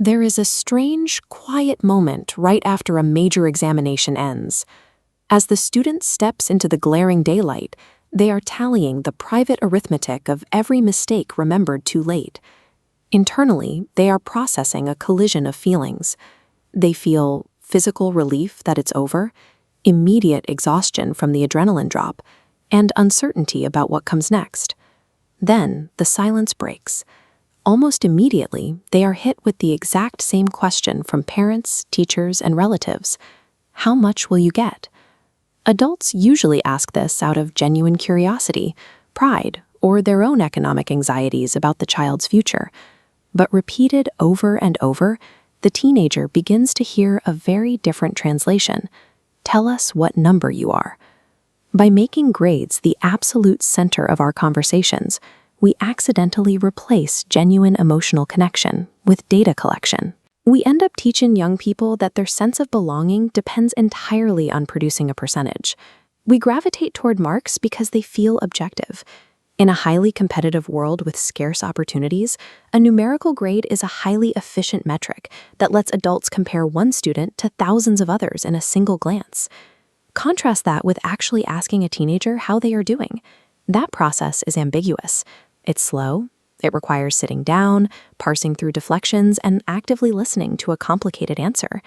There is a strange, quiet moment right after a major examination ends. As the student steps into the glaring daylight, they are tallying the private arithmetic of every mistake remembered too late. Internally, they are processing a collision of feelings. They feel physical relief that it's over, immediate exhaustion from the adrenaline drop, and uncertainty about what comes next. Then, the silence breaks. Almost immediately, they are hit with the exact same question from parents, teachers, and relatives. How much will you get? Adults usually ask this out of genuine curiosity, pride, or their own economic anxieties about the child's future. But repeated over and over, the teenager begins to hear a very different translation. Tell us what number you are. By making grades the absolute center of our conversations, we accidentally replace genuine emotional connection with data collection. We end up teaching young people that their sense of belonging depends entirely on producing a percentage. We gravitate toward marks because they feel objective. In a highly competitive world with scarce opportunities, a numerical grade is a highly efficient metric that lets adults compare one student to thousands of others in a single glance. Contrast that with actually asking a teenager how they are doing. That process is ambiguous. It's slow. It requires sitting down, parsing through deflections, and actively listening to a complicated answer.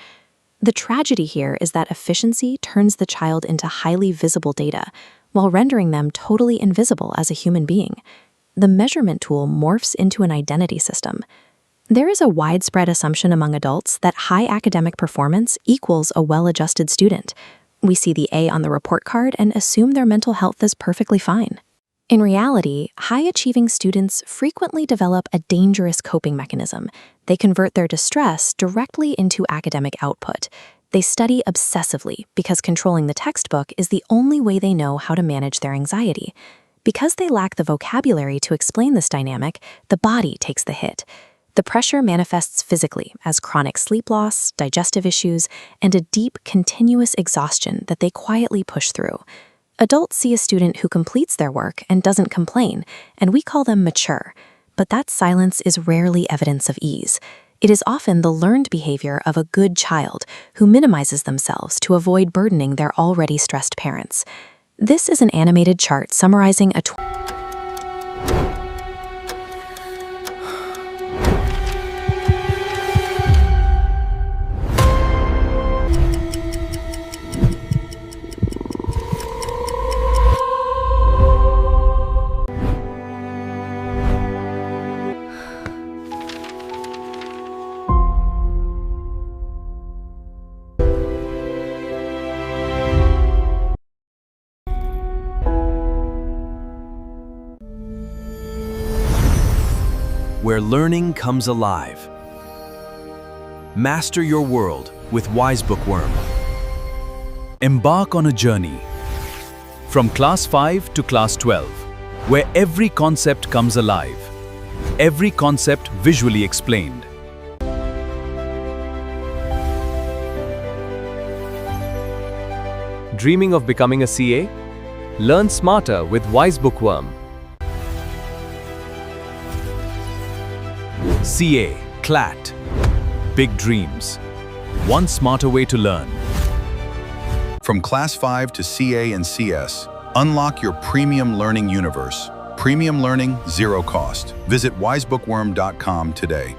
The tragedy here is that efficiency turns the child into highly visible data, while rendering them totally invisible as a human being. The measurement tool morphs into an identity system. There is a widespread assumption among adults that high academic performance equals a well-adjusted student. We see the A on the report card and assume their mental health is perfectly fine. In reality, high-achieving students frequently develop a dangerous coping mechanism. They convert their distress directly into academic output. They study obsessively because controlling the textbook is the only way they know how to manage their anxiety. Because they lack the vocabulary to explain this dynamic, the body takes the hit. The pressure manifests physically as chronic sleep loss, digestive issues, and a deep, continuous exhaustion that they quietly push through. Adults see a student who completes their work and doesn't complain, and we call them mature. But that silence is rarely evidence of ease. It is often the learned behavior of a good child who minimizes themselves to avoid burdening their already stressed parents. This is an animated chart summarizing a where learning comes alive. Master your world with Wise Bookworm. Embark on a journey from Class 5 to Class 12, where every concept comes alive, every concept visually explained. Dreaming of becoming a CA? Learn smarter with Wise Bookworm. CA, CLAT. Big dreams. One smarter way to learn. From Class 5 to CA and CS, unlock your premium learning universe. Premium learning, zero cost. Visit wisebookworm.com today.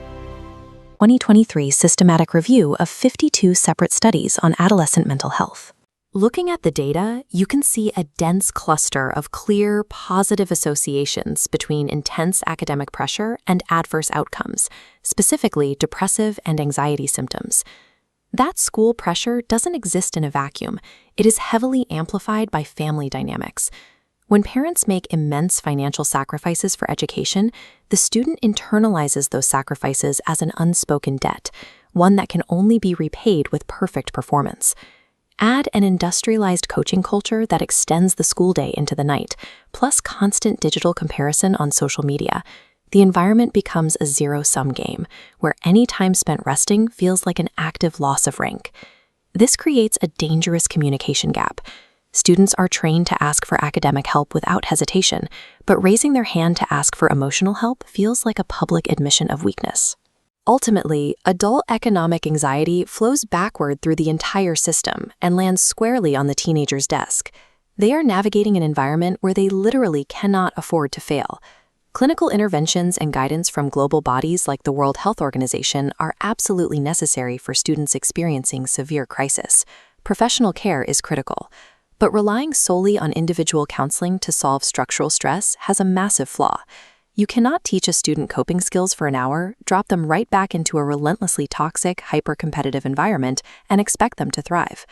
2023 systematic review of 52 separate studies on adolescent mental health. Looking at the data, you can see a dense cluster of clear, positive associations between intense academic pressure and adverse outcomes, specifically depressive and anxiety symptoms. That school pressure doesn't exist in a vacuum. It is heavily amplified by family dynamics. When parents make immense financial sacrifices for education, the student internalizes those sacrifices as an unspoken debt, one that can only be repaid with perfect performance. Add an industrialized coaching culture that extends the school day into the night, plus constant digital comparison on social media. The environment becomes a zero-sum game, where any time spent resting feels like an active loss of rank. This creates a dangerous communication gap. Students are trained to ask for academic help without hesitation, but raising their hand to ask for emotional help feels like a public admission of weakness. Ultimately, adult economic anxiety flows backward through the entire system and lands squarely on the teenager's desk. They are navigating an environment where they literally cannot afford to fail. Clinical interventions and guidance from global bodies like the World Health Organization are absolutely necessary for students experiencing severe crisis. Professional care is critical, but relying solely on individual counseling to solve structural stress has a massive flaw. You cannot teach a student coping skills for an hour, drop them right back into a relentlessly toxic, hyper-competitive environment, and expect them to thrive.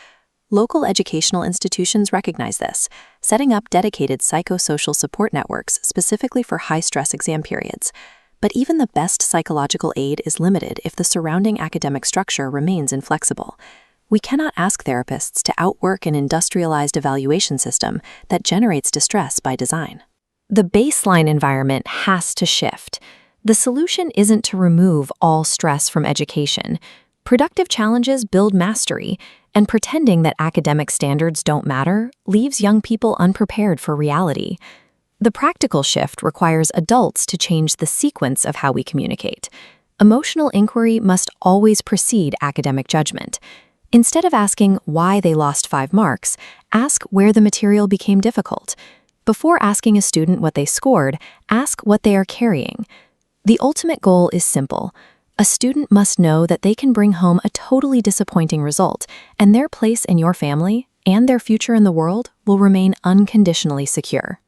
Local educational institutions recognize this, setting up dedicated psychosocial support networks specifically for high-stress exam periods. But even the best psychological aid is limited if the surrounding academic structure remains inflexible. We cannot ask therapists to outwork an industrialized evaluation system that generates distress by design. The baseline environment has to shift. The solution isn't to remove all stress from education. Productive challenges build mastery, and pretending that academic standards don't matter leaves young people unprepared for reality. The practical shift requires adults to change the sequence of how we communicate. Emotional inquiry must always precede academic judgment. Instead of asking why they lost 5 marks, ask where the material became difficult. Before asking a student what they scored, ask what they are carrying. The ultimate goal is simple. A student must know that they can bring home a totally disappointing result, and their place in your family and their future in the world will remain unconditionally secure.